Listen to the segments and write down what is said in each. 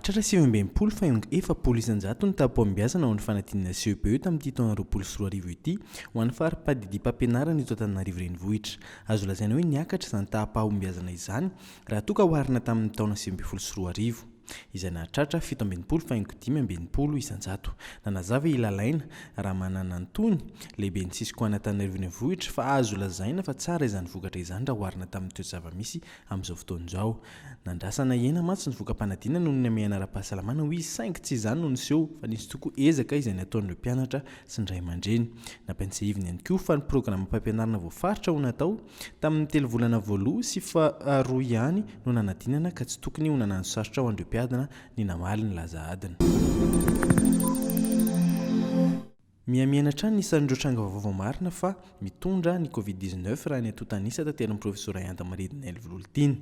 Mahatratra 720 faingo efa polisanjato ny taham-pahombiazana ao ny fanadinana CEPE tamin'ny taona 2024 ity ho an'ny fari-padidim-pampianarana eto Antananarivo renivohitra. Azo lazaina hoe niakatra izany taham-pahombiazana izany raha toa ka oharina tamin'ny taona 2024 izay nahatratra 725 isanjato. Nanazava ilalaina raha manana antony lehibe ny sisiko Antananarivo renivohitra fa azo lazaina fa tsara izany vokatra izany raha oharina tamin'ny toe-java-misy amin'izao fotoana izao. Nandrasana ena matsy ny vokam-panadinana noho ny amehana ara-pahasalamana ho izy saingy tsy izany no niseho fa nisy tokoa ezaka izay nataon'ireo mpianatra sy ny ray aman-dreny. Nampiantsehiviny ihany koa fa ny programam-pampianarana voafaritra ho natao tamin'ny 3 volana voaloha sy faharoa ihany no nanadinana ka tsy tokony ho nanano sarotra ho an'ireo mpiadana ny namaly ny laza adina. Miamiana trano isan'ireo tranga voamarina fa mitondra ny COVID-19 raha ny atotanisa tatelon'ny profesora amin'ny loholona.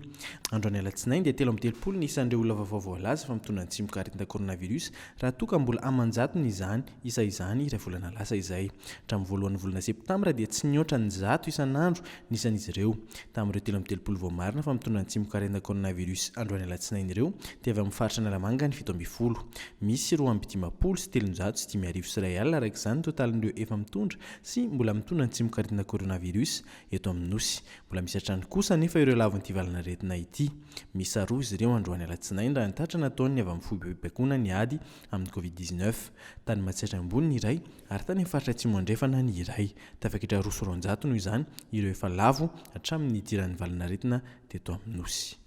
Androany alatsinainy dia 3 ny isan'ireo olona vaovao laza fa mitondra ny tsimokaretina coronavirus raha toa ka mbola amanjatony izany isa izany iray volana lasa izay. Hatramin'ny voalohan'ny volana Septambra dia tsy nihoatra ny 100 isan'andro nisan'izy ireo. Tamin'ireo 13 voamarina fa mitondra ny tsimokaretina coronavirus androany alatsinainy ireo dia avy amin'ny faritra Lalàm ny 7 misy 220 sy 300 sy 500 sy R1 araka izany totalin'ireo efa mitondra sy mbola mitondra ny tsimokaretina coronavirus eto amin'ny nosy. Mbola misy hatrany kosa nefa ireo lavon'ny VALANARETINA ity. Misy 2 izy ireo androany alatsinainy raha nitatra nataony avy amin'ny foibe-baikona ny ady amin'ny COVID-19. Tany Matsatra ambony ny iray ary tany amin'ny faritra Atsimo andrefana ny iray. Tafakitra 200 noho izany ireo efa lavo hatramin'ny idiran'ny VALANARETINA teto amin'ny nosy.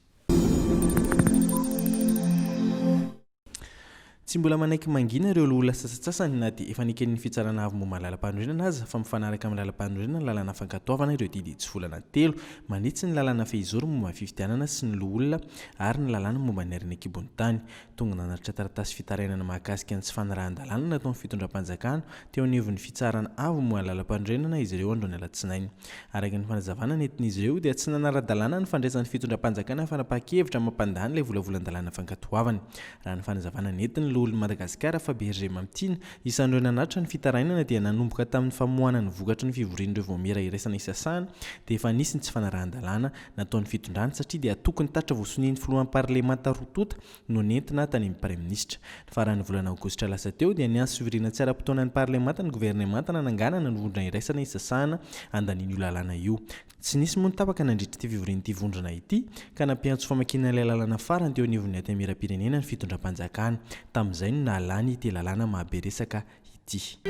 Tsy mbola manaiky mangina ireo loholona sasatsasany na dia efa niken'ny Fitsarana Avo momba Lalàm-panorenana aza fa mifanaraka amin'ny Lalàm-panorenana ny lalàna fankatoavana ireo didy hitsivolana 3 manitsy ny lalàna fehizoro momba fifidianana sy ny loholona ary ny lalàna momba ny arina kibon'ny tany. Tonga nanatitra taratasy fitarainana mahakasika ny tsy fanarahan-dalàna nataon'ny fitondram-panjakana teo anivon'ny Fitsarana Avo momba Lalàm-panorenana izy ireo androany alatsinainy. Araka ny fanazavana nentin'izy ireo dia tsy nanara-dalàna ny fandraisan'ny fitondram-panjakana fanapahan-kevitra mampandany ilay volavolan-dalàna fankatoavana. Raha ny fanazavana nentiny loholon'ny Madagasikara fa berger mamtina isan'ireo nanatitra ny fitarainana dia nanomboka tamin'ny famoahana ny vokatry ny fivorian'ireo voamera iraisana isasana dia efa nisy ny tsy fanarahan-dalàna nataon'ny fitondrany satria dia tokony tatra voasonian'ny filohan'ny parlemanta rotota no nentina tany amin'ny praiministra. Faran'ny volana aogositra lasa teo dia nianso fivoriana tsy ara-potoana ny parlemanta ny governemanta nananganana ny vondrona iraisana isasana andaniny io lalàna io. Tsy nisy moa ny tapaka nandritra ity fivorian'ity vondrona ity ka nampiantso famakiana ilay lalàna farany teo anivon'ny atemira-pirenena ny fitondram-panjakana. Tamin'izay no nahalany ity lalàna mahaberesaka ity.